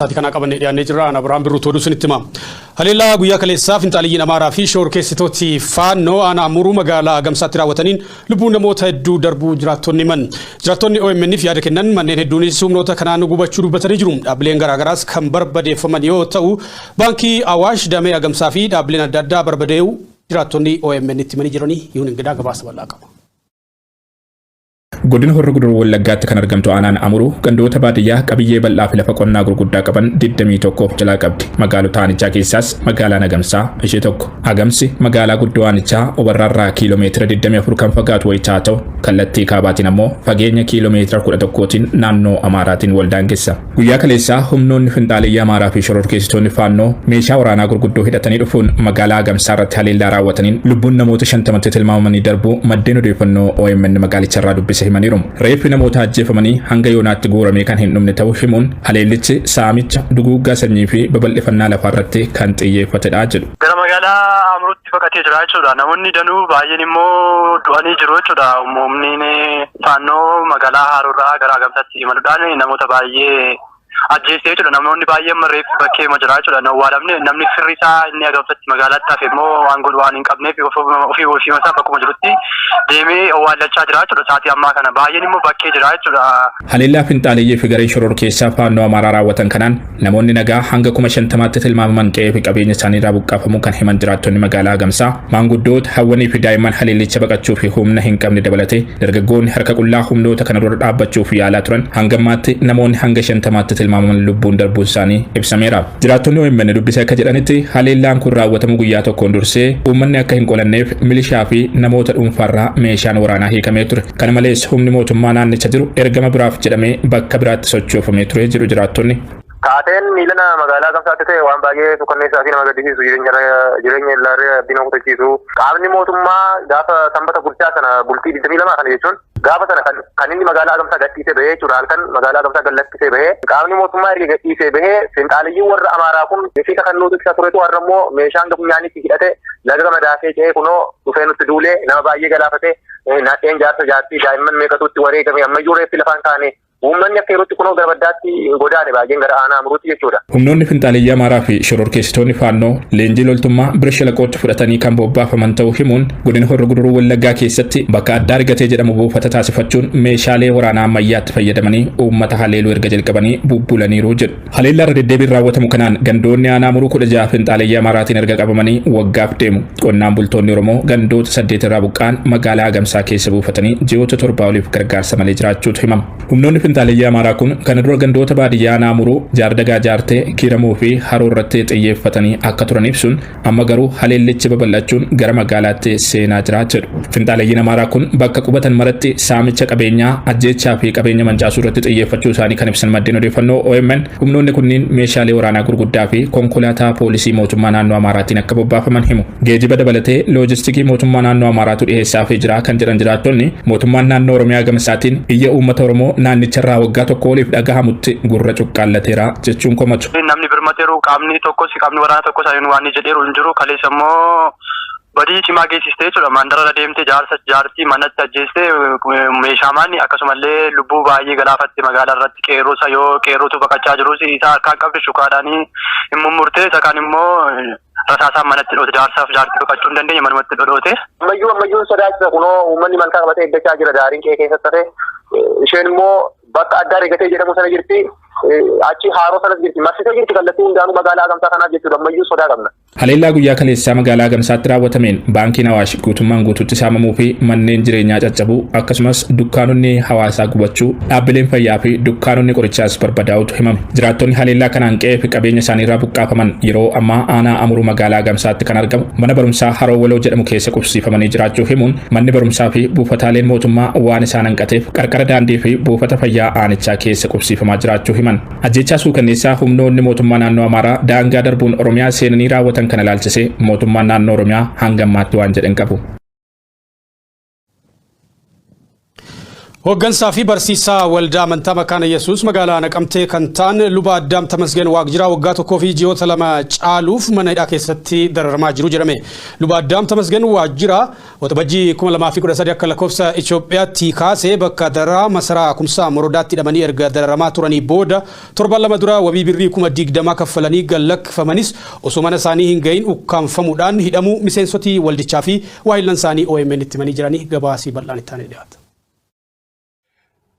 Saati kana qabanne dhiyaannee jirra. Abrahaam Birruutu oduu isinitti hima. Haleellaa guyyaa kaleessaa finxaaliyyiin Amaaraa fi shororkeessitooti faannoo aanaa Amuruu magaalaa Gamsaatti raawwataniin lubbuun namoota hedduu darbuu jiraattonni himan. Jiraattonni OMN'if yaada kennan manneen hedduunis humnoota kanaan gubachuu dubbatanii jiru. Dhaabbileen garaagaraas kan barbadeeffaman yoo ta'u baankii Awaash damee Gamsaa fi dhaabbileen adda addaa barbadee'u jiraattonni OMN'tti himanii jiranii yuun ingidaa gabaasa bal'aa qaba. Godina Horroo Guduruu Wallaggaatti kan argamtu aanaan Amuruu gandoota baadiyyaa qabiyyee bal'aa fi lafa qonnaa gurguddaa qaban 21 jalaa qabdi. Magaalota aanichaa keessaas magaalaa Nagamsaa ishee tokko. Agamsi magaalaa guddoo aanichaa obarraarraa kiiloomeetira 24 kan fagaatu wayichaa ta'u kallattii kaabaatiin ammoo fageenya kiiloomeetira 11tiin naannoo Amaaraatiin waldaangessa. Guyyaa kaleessaa humnoonni finxaaliyyaa Amaaraa fi shororkeessitoonni faannoo meeshaa waraanaa gurguddoo hidhatanii dhufuun magaalaa Agamsaa irratti haleellaa raawwataniin lubbuun namoota 50tti tilmaamamanii darbuu maddeen odeeffannoo OMN magaalicharraa dubbise himaniiru. Reeffi namoota ajjeefamanii hanga yoonaatti guuramee kan hin dhumne ta'uu himuun haleellichi saamicha duguuggaa sanyii fi babal'ifannaa lafaa irratti kan xiyyeeffatedha jedhu. Gara magaalaa Amuruutti baqatee jira jechuudha. Namoonni danuu baay'een immoo du'anii jiru jechuudha. Humni faannoo magaalaa Haroorraa gara Agamsaatti imaluudhaan namoota baay'ee ajjeesee jechuudha. Namoonni baay'een reeffi bakkee jira jechuudha. Namni firri isaa inni Agamsaatti magaalaatti hafe immoo waan hin qabneef ofii masaa bakkuma jirutti deemee owwaallachaa jira jechuudha. Saatii ammaa kana baay'een immoo bakkee jira jechuudha. Haleellaa finxaaliyyii fi gareen shororkeessaa faannoo Amaaraa raawwatan kanaan namoonni nagaa hanga 50,000tti tilmaamaman qe'ee fi qabeenya isaaniirraa buqqaafamuu kan himan jiraattonni magaalaa Agamsaa maanguddoota hawwanii fi daa'imman haleellicha baqachuu fi humna hin qabne dabalatee dargaggoonni harka qullaa humnoota kana dura dhaabbachuuf yaalaa turan hangammaatti namoonni hanga 50,000tti tilmaamaman lubbuun darbuun isaanii ibsameera. Jiraattonni OMN dubbisa akka jedhanitti haleellaan kun raawwatamu guyyaa tokkoon dursee uummanni akka hin qolanneef milishaa fi namoota dhuunfaarraa meeshaan waraanaa hiikamee ture. Kana malees humni mootummaa naannicha jiru ergama biraaf jedhamee bakka biraatti sochoofamee ture jedhu jiraattonni. Taateen miilana magaalaa Gamsaatti ta'e waan baay'ee suukanneessaa fi nama gaddisiisu jireenya illee abdiin kutachiisu. Qaamni mootummaa gaafa sanbata bulchaa sana bultii 22 kana jechuun gaafa sana kan inni magaalaa Gamsaa gadhiisee bahee jechuudha. Halkan magaalaa Gamsaa gallakkisee bahee qaamni mootummaa erga gadhiisee bahee finxaaliyyii warra Amaaraa kun beeksisa kan nuti ibsaa turetu har'a immoo meeshaan funyaanitti hidhate laga madaasee ce'ee kunoo dhufee nutti duulee nama baay'ee galaafate nadheen jaartii daa'imman meeqatutti wareegame ammayyuu reeffi lafaan kaane. Uummanni akka yerootti kunoo gara baddaatti godaane baay'een gara aanaa Amuruutti jechuudha. Humnoonni finxaaliyyaa Amaaraa fi shororkeessitoonni faannoo leenjii loltummaa bira shalaqootti fudhatanii kan bobbaafaman ta'uu himuun godina Horroo Guduruu Wallaggaa keessatti bakka addaa argatee jedhamu buufata taasifachuun meeshaalee waraanaa ammayyaatti fayyadamanii uummata haleeluu erga jalqabanii bubbulaniiru jedhu. Haleellaa irra deddeebiin raawwatamu kanaan gandoonni aanaa Amuruu 16 finxaaliyyaa Amaaraatiin erga qabamanii waggaaf deemu. Qonnaan bultoonni Oromoo gandoota 8 irraa buqqaan magaalaa Agamsaa keessa buufatanii ji'oota 7 oliif gargaarsa malee jiraachuutu himama. Humnoonni finxaaliyyaa Amaaraa kun kana dura gandoota baadiyyaa aanaa Amuruu jaardagaa jaartee kiiramuu fi haroo irratti xiyyeeffatanii akka turan ibsuun amma garuu haleellichi babal'achuun gara magaalaatti seenaa jira jedhu. Finxaaliyyiin Amaaraa kun bakka qubatan maratti saamicha qabeenyaa ajjeechaa fi qabeenya mancaasuu irratti xiyyeeffachuu isaanii kan ibsan maddeen odeeffannoo OMN humnoonni kunniin meeshaalee waraanaa gurguddaa fi konkolaataa poolisii mootummaa naannoo Amaaraatiin akka bobbaafaman himu. Geejiba dabalatee loojistikii mootummaa naannoo Amaaraatu dhiyeessaafii jira kan jedhan jiraattonni mootummaan naannoo Oromiyaa Gamsaatiin iyya uummata Oromoo naannicharraa waggaa tokko oliif dhagahamutti gurra cuqqaallateera jechuun komatu. Namni birmateeru qaamni waraana tokkos waan jedheeru hin jiru kaleessa immoo badii cimaa geessistee jechuudha. Mandarra deemtee jaartii manatti ajjeestee meeshaa maanni akkasumallee lubbuu baay'ee galaafatte magaalaa irratti qeerrootu baqachaa jirus isaa harkaan qabdi shukaadhaanii immoo murtee isa kaan immoo rasaasaan manatti dhodhoote jaartii baqachuu hin dandeenye manumatti dhodhoote. Ammayyuu sodaachisa kunoo uummanni malkaa qabatee eeggachaa jira daariin qe'ee keessatti hafe isheen immoo bakka addaa rigatee jedhamu sana jirti. Achi haroo sanas jirti. Marsitee jirti kallattii hundaanuu magaalaa Agamsaa kanaa jechuudha. Ammayyuu sodaa qabna. Haleellaa guyyaa kaleessaa magaalaa Agamsaatti raawwatameen baankiin Awaash guutummaan guutuutti saamamuu fi manneen jireenyaa caccabuu akkasumas dukkaanonni hawaasaa gubachuu dhaabbileen fayyaa fi dukkaanonni qorichaas barbadaa'utu himame. Jiraattonni haleellaa kanaan qe'ee fi qabeenya isaaniirraa buqqaafaman yeroo ammaa aanaa Amuruu magaalaa Agamsaatti kan argamu mana barumsaa Haroo Waloo jedhamu keessa qubsiifamanii jiraachuu himuun manni barumsaa fi buufataaleen mootummaa waan isaan hanqateef qarqara daandii fi buufata fayyaa aanichaa keessa qubsiifamaa jiraachuu himan. Ajjeechaa suukanneessaa humnoonni mootummaa naannoo Amaaraa daangaa darbuun Oromiyaa seenanii raawwatan kana ilaalchisee mootummaan naannoo Oromiyaa hanga ammaatti waan jedhan qabu. Hooggansaa fi barsiisaa waldaa amantaa makaana Yesuus magaalaa Naqamtee kan ta'an luba Addaam Tamasgeen Waaqjiraa waggaa tokkoo fi ji'oota 2 caaluuf mana hidhaa keessatti dararamaa jiru jedhame. Luba Addaam Tamasgeen Waaqjiraa waxabajjii 2013 akka lakkoofsa Itoophiyaatti kaasee bakka dararaa masaraa Kumsaa Morodaatti hidhamanii erga dararamaa turanii booda torban 2 dura wabii birrii 20 kaffalanii gallakfamanis osoo mana isaanii hin gahin ukkaanfamuudhaan hidhamuu miseensoti waldichaa fi waahillan isaanii OMN itti himanii jiranii gabaasii bal'aan itti aanee dhiyaata.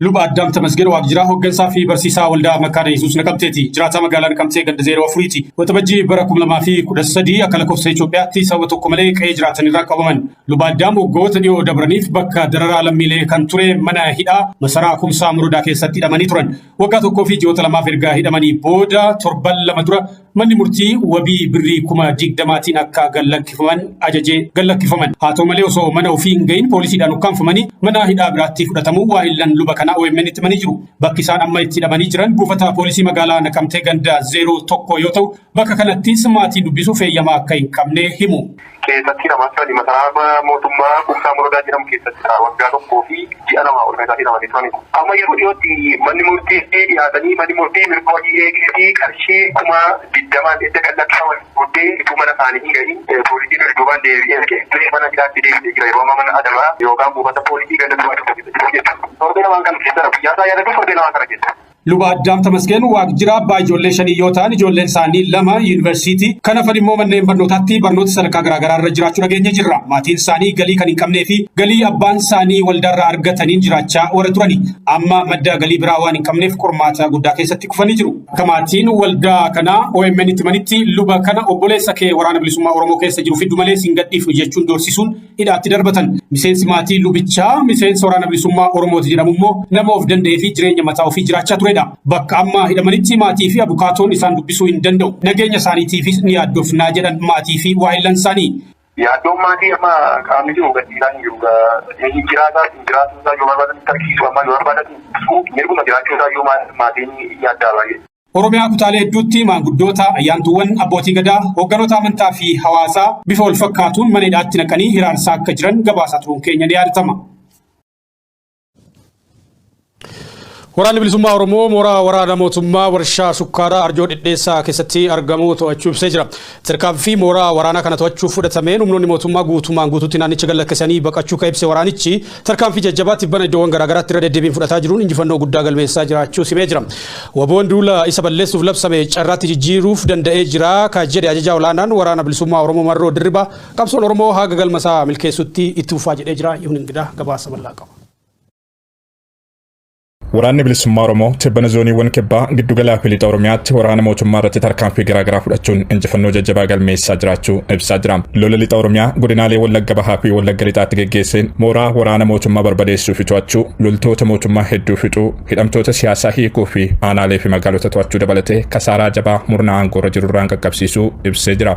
Luba Addaam Tamasgeen Waaqjiraa hooggansaa fi barsiisaa waldaa makaana Yesuus Naqamteeti. Jiraataa magaalaa Naqamtee ganda 04ti. Waxabajjii bara 2013 akka lakkoofsa Itoophiyaatti sababa tokko malee qe'ee jiraatan irraa qabaman. Luba Addaam waggoota dhiyoo dabraniif bakka dararaa lammiilee kan ture mana hidhaa masaraa Kumsaa Morodaa keessatti hidhamanii turan. Waggaa tokkoo fi ji'oota 2 erga hidhamanii booda torban 2 dura manni murtii wabii birrii 20,000tiin akka gallakkifaman ajajee gallakkifaman. Haa ta'u malee osoo mana ofii hin gahin poolisiidhaan ukkaanfamanii mana hidhaa biraatti fudhatamuu waahillan luba kana OMN itti himanii jiru. Bakki isaan amma itti hidhamanii jiran buufata poolisii magaalaa Naqamtee ganda 01 yoo ta'u bakka kanattis maatii dubbisuuf eeyyamaa akka hin qabne himu. Keessatti namoota masaraa mootummaa Kumsaa Morodaa jedhamu keessatti waggaa tokkoo fi ji'a 2 ol keessatti hidhamanii turani. Amma yeroo dhiyootti manni murtii dhiyaatanii manni murtii mirga hojii eegee fi qarshii 20,000 edda gallakkifaman booddee ituu mana isaanii hin gahin poolisiin duubaan deebi'ee mana hidhaatti deebisee jira. Yeroo mana adamaa yookaan buufata poolisii ganda 01 jechuudha. Torbee lamaan kana keessa guyyaa isaa yaadatu torbee lamaan kana keessa. Luba Addaam Tamasgeen Waaqjiraa abbaa ijoollee 5 yoo ta'an ijoolleen isaanii 2 yuunivarsiitii kan hafan immoo manneen barnootaatti barnoota sadarkaa garaagaraa irra jiraachuu dhageenya jirra. Maatiin isaanii galii kan hin qabnee fi galii abbaan isaanii waldaarraa argataniin jiraachaa warra turani. Amma madda galii biraa waan hin qabneef qormaata guddaa keessatti kufanii jiru. Akka maatiin waldaa kanaa OMN itti himanitti luba kana obboleessa kee waraana bilisummaa Oromoo keessa jiru fiddu malee sin gadhiifnu jechuun doorsisuun hidhaatti darbatan. Miseensi maatii lubichaa miseensa waraana bilisummaa Oromooti jedhamu immoo nama of danda'ee fi jireenya mataa ofii jiraachaa ture. Bakka amma hidhamanitti maatii fi abukaatoon isaan dubbisuu hin danda'u. Nageenya isaaniitiifis ni yaaddofnaa jedhan maatii fi waahillan isaanii. Yaaddoon maatii amma qaamni jiru gadhiisaan hin jiru. Inni jiraatuusaa yoo barbaadan tarkiisu amma yoo barbaadan mirguma jiraachuusaa yoo maatiin yaaddaa baay'ee. Oromiyaa kutaalee hedduutti maanguddoota ayyaantuuwwan abbootii gadaa hoogganoota amantaa fi hawaasaa bifa wal fakkaatuun mana hidhaatti naqanii hiraarsaa akka jiran gabaasaa turuun keenya ni yaadatama. Waraanni bilisummaa Oromoo mooraa waraana mootummaa warshaa sukkaaraa Arjoo Dhidheessaa keessatti argamu to'achuu ibsee jira. Tarkaanfii mooraa waraanaa kana to'achuuf fudhatameen humnoonni mootummaa guutuutti naannicha gallakkisanii baqachuu kan ibse waraanichi tarkaanfii jajjabaatti bana iddoowwan garaagaraatti irra deddeebiin fudhataa jiruun injifannoo guddaa galmeessaa jiraachuu himee jira. Waboon duula isa balleessuuf labsame carraatti jijjiiruuf danda'ee jira kan jedhe ajajaa olaanaan waraana bilisummaa Oromoo Marroo Dirribaa qabsoon Oromoo haga galmasaa milkeessutti itti fufaa jedhee jira. Yuun ingidaa gabaasa bal'aa qaba. Waraanni bilisummaa Oromoo tibbana zooniiwwan kibbaa giddugala fi lixa Oromiyaatti waraana mootummaa irratti tarkaanfii garaagaraa fudhachuun injifannoo jajjabaa galmeessaa jiraachuu ibsaa jira. Lola lixa Oromiyaa godinaalee Wallagga Bahaa fi Wallagga Lixaatti geggeesseen mooraa waraana mootummaa barbadeessuu fi to'achuu, loltoota mootummaa hedduu fixuu, hidhamtoota siyaasaa hiikuu fi aanaalee fi magaalota to'achuu dabalatee kasaaraa jabaa murna aangoorra jirurraan qaqqabsiisuu ibsee jira.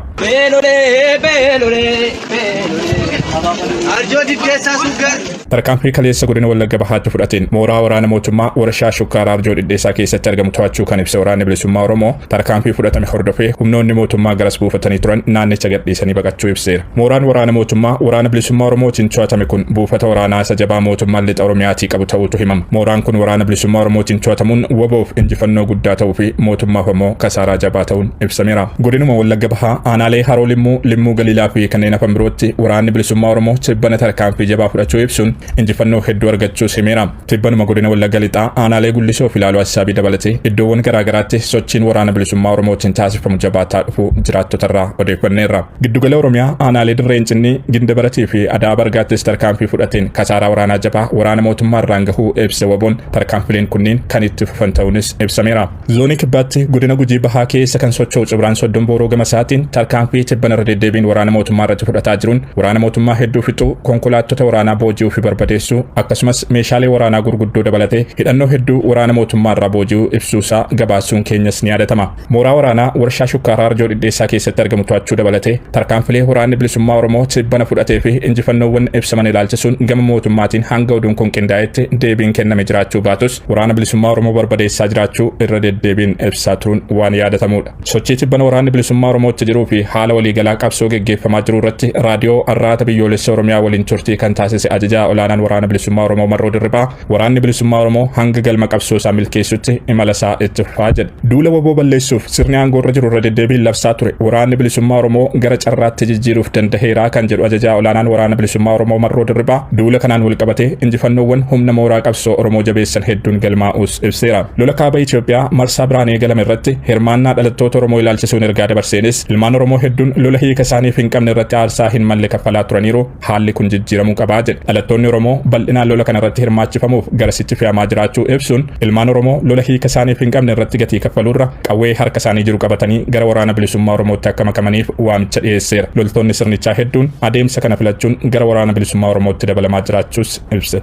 Tarkaanfii kaleessa godina Wallagga Bahaatti fudhateen mooraa waraana mootummaa warshaa shukkaaraa Arjoo Dhidheessaa keessatti argamu to'achuu kan ibse waraanni bilisummaa Oromoo tarkaanfii fudhatame hordofee humnoonni mootummaa garas buufatanii turan naannicha gadhiisanii baqachuu ibseera. Mooraan waraana mootummaa waraana bilisummaa Oromootiin to'atame kun buufata waraanaa isa jabaa mootummaan lixa Oromiyaatii qabu ta'uutu himama. Mooraan kun waraana bilisummaa Oromootiin to'atamuun waboof injifannoo guddaa ta'uu fi mootummaaf immoo kasaaraa jabaa ta'uun ibsameera. Godinuma Wallagga Bahaa aanaalee Haroo Limmuu Galiilaa fi kanneen hafan birootti waraanni bilisummaa Oromoo tibbana tarkaanfii jabaa fudhachuu ibsuun injifannoo hedduu argachuu himeera. Tibbanuma godina Wallagga Lixaa aanaalee Gullisoo fi Laaloo Assaabii dabalatee iddoowwan garaagaraatti sochiin waraana bilisummaa Oromootiin taasifamu jabaataa dhufuu jiraattotarraa odeeffanneerra. Giddugala Oromiyaa aanaalee Dirreen Cinnii, Gindabaratii fi Adaa Bargaattis tarkaanfii fudhateen kasaaraa waraanaa jabaa waraana mootummaa irraan gahuu ibse waboon tarkaanfileen kunniin kan itti fufan ta'uunis ibsameera. Zoonii Kibbaatti godina Gujii Bahaa keessa kan socho'u Cibraan Soddon Booroo Gamasaatiin tarkaanfii tibbana irra deddeebiin waraana mootummaa irratti fudhataa jiruun waraana mootummaa hedduu fixuu, konkolaattota waraanaa booji'uu fi barbadeessuu akkasumas meeshaalee waraanaa gurguddoo dabalatee hidhannoo hedduu waraana mootummaa irraa booji'uu ibsuusaa gabaasuun keenyas ni yaadatama. Mooraa waraanaa warshaa shukkaaraa Arjoo Dhidheessaa keessatti argamu to'achuu dabalatee tarkaanfilee waraanni bilisummaa Oromoo tibbana fudhatee fi injifannoowwan ibsaman ilaalchisuun gama mootummaatiin hanga oduun kun qindaa'etti deebiin kenname jiraachuu baatus waraana bilisummaa Oromoo barbadeessaa jiraachuu irra deddeebiin ibsaa turuun waan yaadatamudha. Sochii tibbana waraanni bilisummaa Oromootti jiruu fi haala waliigalaa qabsoo geggeeffamaa jiru irratti raadiyoo Arraata biyyoolessa Oromiyaa waliin turtii kan taasise ajajaa olaanaan waraana bilisummaa Oromoo Marroo Dirribaa waraanni bilisummaa Oromoo hanga galma qabsoo isaa milkeessutti imala isaa itti fufaa jedhe. Duula waboo balleessuuf sirni aangoo irra jiru irra deddeebiin labsaa ture waraanni bilisummaa Oromoo gara carraatti jijjiiruuf danda'eera kan jedhu ajajaa olaanaan waraana bilisummaa Oromoo Marroo Dirribaa duula kanaan wal qabatee injifannoowwan humna mooraa qabsoo Oromoo jabeessan hedduun galmaa'uus ibseera. Lola kaaba Itoophiyaa marsaa biraan eegalame irratti hirmaannaa dhalattoota Oromoo ilaalchisuun ergaa dabarseenis ilmaan Oromoo hedduun lola hiika isaaniif hin qabne irratti aarsaa hin malle kaffalaa turaniiru haalli kun jijjiiramuu qabaa jedhe. Dhalattoonni Oromoo bal'inaan lola kana irratti hirmaachifamuuf garasitti fe'amaa jiraachuu ibsuun ilmaan Oromoo lola hiika isaaniif hin qabne irratti gatii kaffaluurra qawwee harka isaanii jiru qabatanii gara waraana bilisummaa Oromootti akka makamaniif waamicha dhiyeesseera. Loltoonni sirnichaa hedduun adeemsa kana filachuun gara waraana bilisummaa Oromootti dabalamaa jiraachuus ibse.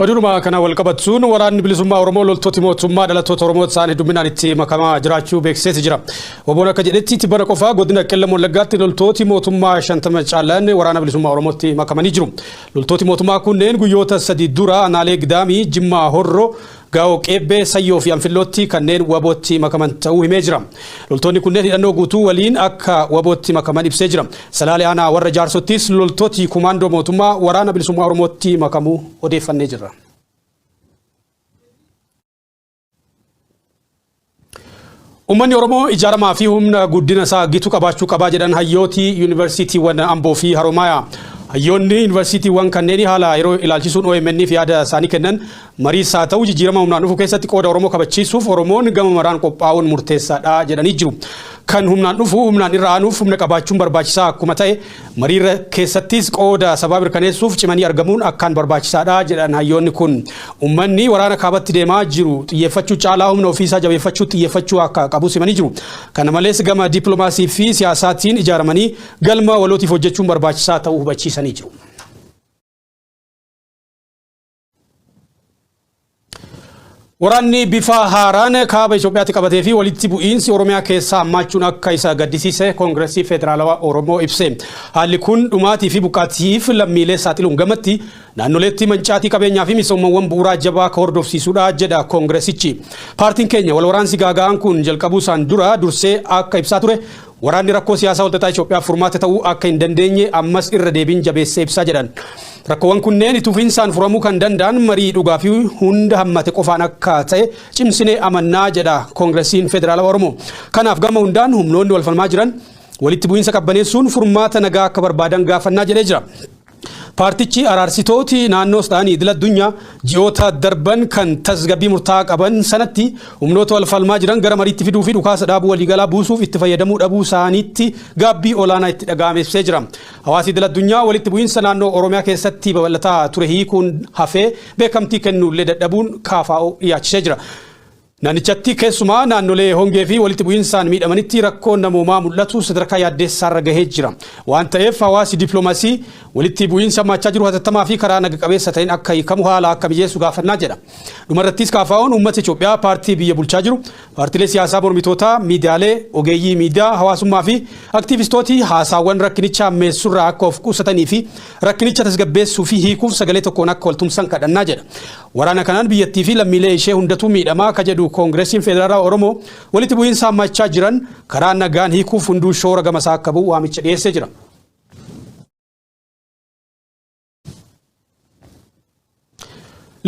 Oduma kana wal qabatsuun waraanni bilisummaa Oromoo loltooti mootummaa dhalattoota Oromoo isaan hedduminaan itti makamaa jiraachuu beeksisee jira. Waboon akka jedhetti tibbana qofaa godina Qellem Wallaggaatti loltooti mootummaa 50 caalan waraana bilisummaa Oromootti makamanii jiru. Loltooti mootummaa kunneen guyyoota 3 dura Anaalee Gidaamii, Jimmaa Horroo, Gaa'oo Qeebbee, Sayyoo fi Anfillootti kanneen wabootti makaman ta'uu himee jira. Loltoonni kunneen hidhannoo guutuu waliin akka wabootti makaman ibsee jira. Salaalee Aanaa warra Jaarsottis loltooti kumaandoo mootummaa waraana bilisummaa Oromootti makamuu odeeffannee jira. Uummanni Oromoo ijaaramaa fi humna guddina isaa gitu qabaachuu qabaa jedhan hayyooti yuunivarsiitiiwwan Amboo fi Haroomayaa. Hayyoonni yuunivarsiitiiwwan kanneen haala yeroo ilaalchisuun OMN fi yaada isaanii kennan mariis haa ta'u jijjiirama humnaan dhufu keessatti qooda Oromoo kabachiisuuf Oromoon gama maraan qophaa'uun murteessaadha jedhanii jiru. Kan humnaan dhufu humnaan irra aanuuf humna qabaachuun barbaachisaa akkuma ta'e mariirra keessattis qooda sababa mirkaneessuuf cimanii argamuun akkaan barbaachisaadha jedhan hayyoonni kun. Uummanni waraana kaabatti deemaa jiru xiyyeeffachuu caalaa humna ofiisaa jabeeffachuu xiyyeeffachuu akka qabu simanii jiru. Kana malees gama dippiloomaasii fi siyaasaatiin ijaaramanii galma walootiif hojjechuun barbaachisaa ta'uu hubachiisanii jiru. Waraanni bifa haaraan kaaba Itoophiyaatti qabatee fi walitti bu'iinsi Oromiyaa keessaa hammaachuun akka isa gaddisiise Koongireesii Federaalawaa Oromoo ibse. Haalli kun dhumaatii fi buqqaatiif lammiilee saaxiluun gamatti naannoleetti mancaatii qabeenyaa fi misoomawwan bu'uuraa jabaa ka hordofsiisuudha jedha Koongireesichi. Paartiin keenya wal waraansi gaaga'aan kun jalqabuusaan dura dursee akka ibsaa ture waraanni rakkoo siyaasaa walxaxaa Itoophiyaaf furmaata ta'uu akka hin dandeenye ammas irra deebiin jabeessee ibsaa jedhan. Rakkoowwan kunneen tufiinsaan furamuu kan danda'an marii dhugaa fi hunda hammate qofaan akka ta'e cimsinee amannaa jedha Koongireesiin Federaalawaa Oromoo. Kanaaf gama hundaan humnoonni wal falmaa jiran walitti bu'iinsa qabbaneessuun furmaata nagaa akka barbaadan gaafannaa jedhee jira. Paartichi araarsitooti naannoo ta'anii idil addunyaa ji'oota darban kan tasgabbii murtaa'aa qaban sanatti humnoota wal falmaa jiran gara mariitti fiduu fi dhukaasa dhaabuu waliigalaa buusuuf itti fayyadamuu dhabuu isaaniitti gaabbii olaanaa itti dhaga'amee jira. Hawaasi idil addunyaa walitti bu'iinsa naannoo Oromiyaa keessatti babal'ataa ture hiikuun hafee beekamtii kennuullee dadhabuun KFO dhiyaachisee jira. Naannichatti keessumaa naannolee hongee fi walitti bu'iinsaan miidhamanitti rakkoon namoomaa mul'atu sadarkaa yaaddeessaarra gahee jira. Waan ta'eef hawaasi dippiloomaasii walitti bu'iinsa hammaachaa jiru hatattamaa fi karaa naga qabeessa ta'een akka hiikamu haala akka mijeessu gaafannaa jedha. Dhumarrattis KFO'n uummata Itoophiyaa paartii biyya bulchaa jiru, paartiilee siyaasaa mormitootaa, miidiyaalee, ogeeyyii miidiyaa, hawaasummaa fi aktiivistootii haasaawwan rakkinicha ammeessurraa akka of qusatanii fi rakkinicha tasgabbeessuu fi hiikuuf sagalee tokkoon akka waltumsan kadhannaa jedha. Waraana kanaan biyyattii fi lammiilee ishee hundatu miidhamaa akka jedhu Koongireesiin Federaalawaa Oromoo walitti bu'iinsa hammaachaa jiran karaa nagaan hiikuuf hunduu shoora gamasaa akka bu'u waamicha dhiyeessee jira.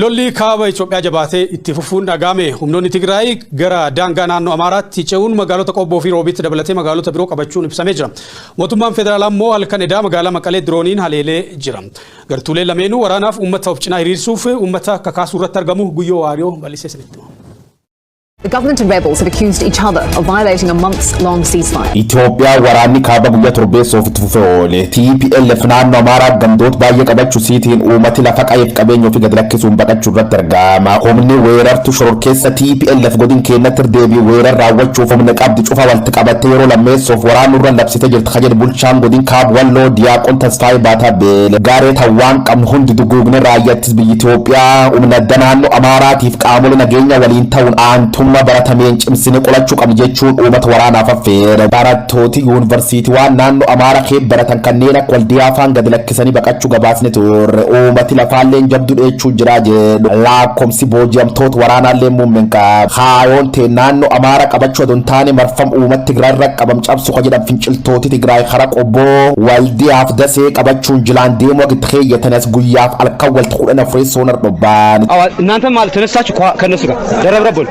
Lolli kaaba Itoophiyaa jabaatee itti fufuun dhagahame. Humnoonni Tigraay gara daangaa naannoo Amaaraatti ce'uun magaalota Qobboo fi Roobitti dabalatee magaalota biroo qabachuun ibsamee jira. Mootummaan Federaalaa immoo halkan edaa magaalaa Maqalee dirooniin haleelee jira. Gartuuleen lameenuu waraanaaf uummata of cinaa hiriirsuuf uummata kakaasuu irratti argamu Guyyoo Waariyoo bal'isee sinitti. The government and rebels have accused each other of violating a months-long ceasefire. Itoophiyaa waraanni kaaba guyyaa torbeessuuf itti fufee oole. TPLF naannoo Amaaraa gandoota baay'ee qabachuu siitiin uummati lafa qabeef qabeenya ofii gadi lakkisuun baqachuu irratti argama. Humni weerartu shororkeessa TPLF godina keenyatti deebii weerar raawwachuuf humna qabdi cufa walitti qabattee yeroo lammeessuuf waraanni irra labsitee jirti. Kajedhu bulchaan godina kaaba Walloo Diyaaqoon Tasfaayee Baataa Beele. Gaaree tawwaan qabnu hundi duguugne raayyaattis biyya Itoophiyaa humna addaa naannoo Amaaraatiif qaamolee nageenya waliin ta'uun aantummaa baratameen cimsine qolachuu qabna jechuun uummata waraanaaf affeera. Barattooti yuunivarsiitii waan naannoo Amaaraa keessa baratan kanneen akka Waldiyaa faan gadi lakkisanii baqachuu gabaasne turre. Uummati lafaalleen jabduu dheechuu jira jedhu. Lakkoomsi booji'amtoota waraanaallee muummeen qaba. Haayoon ta'e naannoo Amaaraa qabachuu adon taane marfam uummata Tigraay irra qabam cabsu ka jedhan finciltooti Tigraay hara qobboo Waldiyaaf dasee qabachuun jilaan deemu agitti keeyyatanas guyyaaf alkan walti kudhan afurii soonar dhobbaan. እናንተ ማለት ተነሳችሁ ከነሱ ጋር ደረብረቦል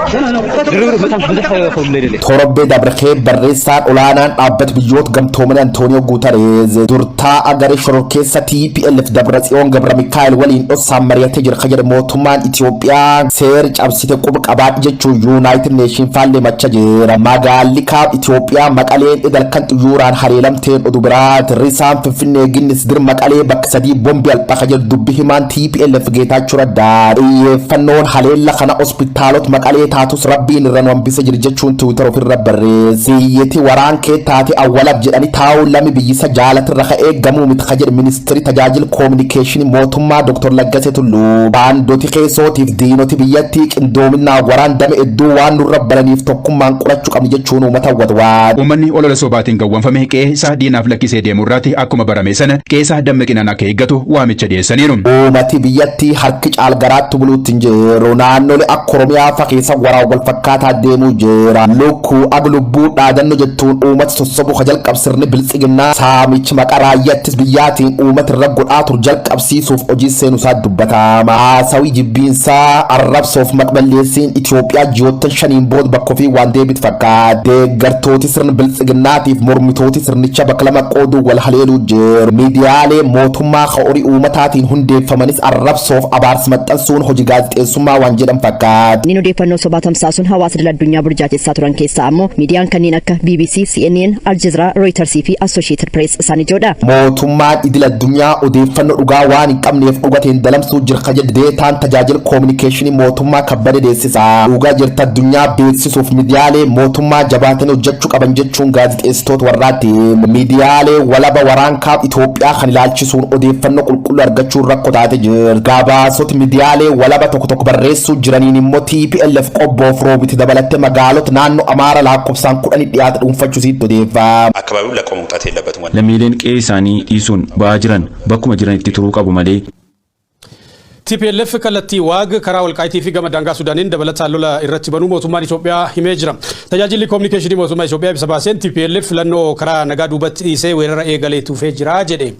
Torobbe Dabrikee barreessaan olaanaan dhaabbata biyyoota gamtoomanii Antooniyoo Guutareez durtaa agaree shororkeessa TPLF Dabratsiyoon Gabra Mikaa'el waliin dhossaan mari'atee jira. Ka jedhu mootummaan Itoophiyaa seera cabsite quba qabaadhi jechuun Yuunaayitid Neeshin faallee macha jira. Magaalli kaaba Itoophiyaa Maqaleen idalkan xiyyooraan haleelamteen oduu biraati. Risaan Finfinnee Ginnis dir Maqalee bakka sadii bombi alpha ka jedhu dubbi himaan TPLF Geetaachoo Raddaa xiyyeeffannoon haleella kana hospitaalota Maqalee taatus rabbiin irraan wambise jira jechuun Twitter ofirra barreesse. Siyyeti waraan kee taate awwalaf jedhanii taa'uun lami biyyisa jaalatirra ka eeggamuu miti ka jedhu ministirii tajaajila koominikeeshinii mootummaa Dr. Laggasee Tulluu. Baandoti keessootiif diinoti biyyattii qindoominaa waraan dame hedduu waan nurra balaniif tokkummaan qorachuu qabni jechuun uummata hawwatu. Uummanni olola sobaatiin gawwanfame qe'ee diinaaf lakkisee deemu irratti akkuma barame sana qe'ee dammaqinaan akka eeggatu waamicha dhiyeessaniiru. Uummati biyyattii harki caalgaraatti buluutti hin jiru. Naannolee akka Oromiyaa fa'a keessa waraan wal fakkaataa deemuu jira. Lukkuu aglubbuu dhaadannoo jettuun uummata sossobuu ka jalqabsirni biltsiginnaa saamichi maqaa raayyaattis biyyaatiin uummata irra godhaa ture jalqabsiisuuf hojii seenuusaa dubbatama. Haasawii jibbiinsaa arrabsoof maqballeessiin Itoophiyaa ji'oottan shaniin booda bakka ofii waan deebitu fakkaata. Deeggartooti sirna biltsiginnaatiif mormitooti sirnicha bakka lama qooduu wal haleeluu jiru. Miidiyaalee mootummaa horii uummataatiin hundeeffamanis arrabsoof abaarsi maxxansuun hojii gaazexeessummaa waan jedhan fakkaata. Nino odeeffannoo sobaa tamsaasuun hawaasa addunyaa burjaa keessaa turan keessaa ammoo miidiyaan kanneen akka BBC, CNN, Al Jazeera, Reuters fi Associated Press isaan ijoodha. Mootummaan idil addunyaa odeeffannoo dhugaa waan hin qabneef dhugateen dalamsuu jira ka jedhu deetaan tajaajila koominikeeshinii mootummaa kabbade deessisa. Dhugaa jirta addunyaa beeksisuuf miidiyaalee mootummaa jabaatanii hojjechuu qaban jechuun gaazexeessitoota warraatti. Miidiyaalee walaba waraan kaaba Itoophiyaa kan ilaalchisuun odeeffannoo qulqulluu argachuun rakkoo taate jira. Gabaasoti miidiyaalee walaba tokko tokko barreessuu jiraniin immoo TPLF qobboof roobiti dabalattee magaalota naannoo Amaaraa lakkoofsaan 10 dhiyaate dhuunfachuu sitti odeeffama. Akkababiin lakkoo maqaatee labbatu malee. Lammiileen qe'ee isaanii dhiisuun ba'aa jiran bakkuma jiran itti turuu qabu malee. TPLF kallattii waag karaa walqaayitii fi gama daangaa Sudaaniin dabalataan lola irratti banuu mootummaan Itoophiyaa himee jira. Tajaajilli koominikeeshinii mootummaa Itoophiyaa ibsa baaseen TPLF filannoo karaa nagaa duubatti dhiisee weerara eegalee tuufee jira jedhe.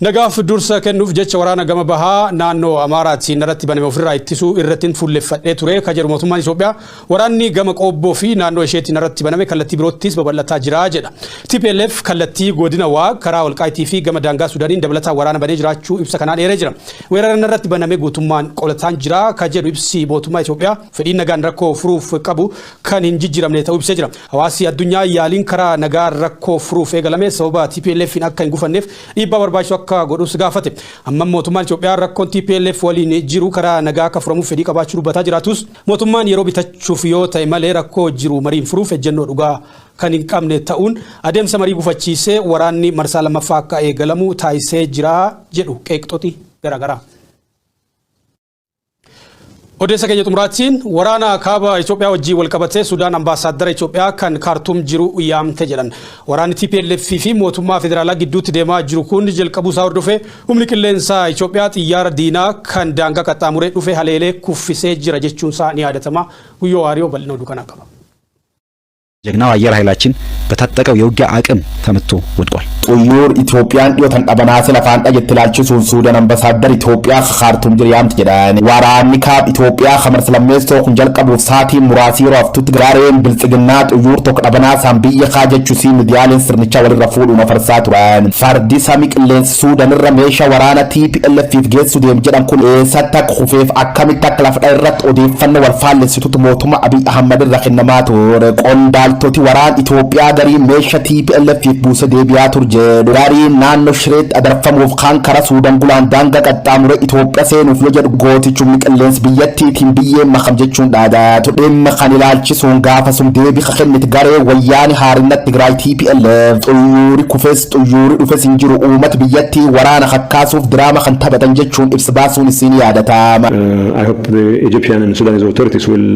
Nagaaf dursa kennuuf jecha waraana gama bahaa naannoo Amaaraatiin irratti baname ofirraa ittisuu irrattiin fuulleffadhee ture ka jedhu mootummaan Itoophiyaa waraanni gama qobboo fi naannoo isheetiin irratti baname kallattii biroottis babal'ataa jira jedha. TPLF kallattii godina waag karaa walqaayitii fi gama daangaa Sudaaniin dabalataan waraana banee jiraachuu ibsa kanaan dheeree jira. Weeraraan irratti baname guutummaan qolataan jira ka jedhu ibsi mootummaa Itoophiyaa fedhiin nagaan rakkoo furuuf qabu kan hin jijjiiramne ta'uu ibsee jira. Hawaasi addunyaa yaaliin karaa nagaa rakkoo furuuf eegalame sababa TPLFin akka hin gufanneef dhiibbaa barbaachisu akka godhus gaafate. Amma mootummaan Itoophiyaa rakkoon TPLF waliin jiru karaa nagaa akka furamuuf fedhii qabaachuu dubbataa jiraatus mootummaan yeroo bitachuuf yoo ta'e malee rakkoo jiru mariin furuuf ejjennoo dhugaa kan hin qabne ta'uun adeemsa marii gufachiisee waraanni marsaa lammaffaa akka eegalamu taasisee jira jedhu qeeqxooti garaagaraa. Odeessa keenya xumuraatiin waraana kaaba Itoophiyaa wajjin wal qabatee Sudaan ambaasaadara Itoophiyaa kan Kaartum jiru yaamte jedhan. Waraanni TPLF fi mootummaa federaalaa gidduutti deemaa jiru kun jalqabuu isaa hordofee humni qilleensaa Itoophiyaa xiyyaara diinaa kan daangaa qaxxaamuree dhufe haleelee kuffisee jira jechuun isaa ni yaadatama. Guyyoo Waariyoo bal'inaa dukkana qaba. ጀግናው አየር ኃይላችን በታጠቀው የውጊያ አቅም ተመቶ ወድቋል። ጡዩር ኢትዮጵያን ዲዮታን ቀበናስ ለፋን ዳየትላልቺሱን ሱዳን አምባሳደር ኢትዮጵያ ካርቱም ጅሪያምት ጀዳን ዋራኒ ካብ ኢትዮጵያ ኸመር ስለሜስቶ ኩንጀል ቀቡ ሳቲ ሙራሲ ረፍቱት ጋሬን ብልጽግና ጡዩር ቶክ ቀበናስ አምቢየ ካጀቹ ሲ ሚዲያልን ስርንቻ ወልረፉዱ መፈርሳ ቱራን ፋርዲ ሳሚቅ ሌንስ ሱዳን ረሜሻ ወራና TPLF ጌሱ ደም ጀዳን ኩል ሰታክ ኹፌፍ አካሚታ ክላፍ ዳይረት ኦዴፈነ ወልፋል ሲቱት ሞቱማ አብይ አህመድ ረኺነማቱ ቆንዳል ቶቲ ወራን ኢትዮጵያ ገሪ ሜሻ TPLF ቡሰ ዴቢያ ቱርጀ ዱራሪ ናኖ ሽሬት አደረፈሙፍ ካን ከራ ሱዳን ጉላን ዳንጋ ቀጣሙረ ኢትዮጵያ ሴኑፍ የጀድ ጎቲቹ ሚቀሌንስ ብየቲ ቲምቢዬ መኸምጀቹን ዳዳ ቱደም መኸኒላልቺ ሱን ጋፈሱም ዴቢ ኸኸልት ጋሬ ወያኒ ሃርነት ትግራይ TPLF ጡዩሪ ኩፌስ ጡዩሪ ዱፌስ እንጅሩ ኡመት ብየቲ ወራና ኸካሱፍ ድራማ ኸንተበተን ጀቹን ኢብስባሱን ሲኒ ያደታ I hope the Egyptian and Sudanese authorities will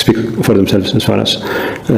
speak for themselves as far as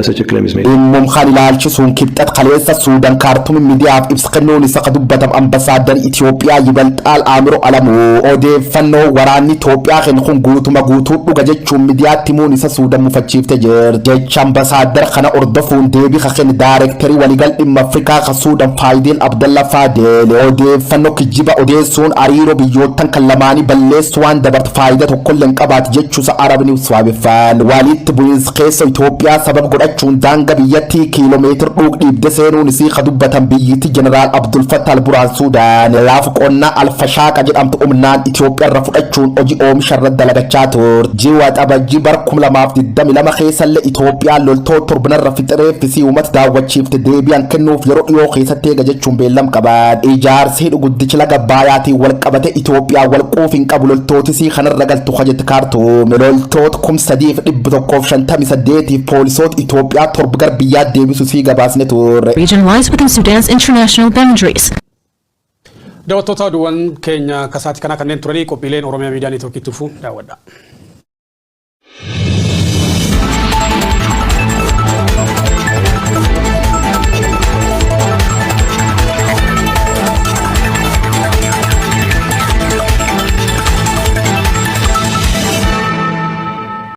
such a claim is made. إمم خلال شسون كبتت خليسة السودان كارتوم ميديا إبسخنون سقدوبة أمباسادر إثيوبيا يبلت الأمر علمو أودي فنو وراني إثيوبيا خنخون غوتو مغوتو وجدتشو ميديا تيمون سودان مفتشيف تجر جيتش أمباسادر خنا أردفون ديبي خن دايركتري وليغال إم أفريقيا خسودان فايدل عبد الله فادل أودي فنو كجيبا أودي سون أريرو بيوتن كلماني بلس وان دبرت فايدة وكل انقبات جيتشو سعربني وسوابي فان واليت بوينز خيس إثيوبيا سبب قرأتشون دانغا بيتي كيلومتر دوق ديبدسينو نسي خدوبة بيتي جنرال عبد الفتاح البرهان سودان لافق قلنا الفشاك أجد أمت أمنان إثيوبيا رفضتشون أجي أوم شرد دلغتشاتور جيوات أبجي بركم لما في الدم لما خيسا لإثيوبيا لولتو تربنا رفت ريف في سيومت داوات شيفت ديبيان كنو في رؤيو خيسا تيغا جتشون بيلم كباد إيجار سيدو قدش لغا باياتي والكبت إثيوبيا والقوفين قبل التوتسي خنر رجل تخجت كارتو ملولتوت كم سديف إبتو كوفشان تامي سديتي بوليسوت إثيوبيا تربغر بياد ديبسو سيغا باسنة تور Region lies within Sudan's international boundaries. Daawwattoota duwwan keenya kasaati kana kanneen turanii qophiileen Oromiyaa Miidiyaa Neetwoorkii tufuun daawwadha.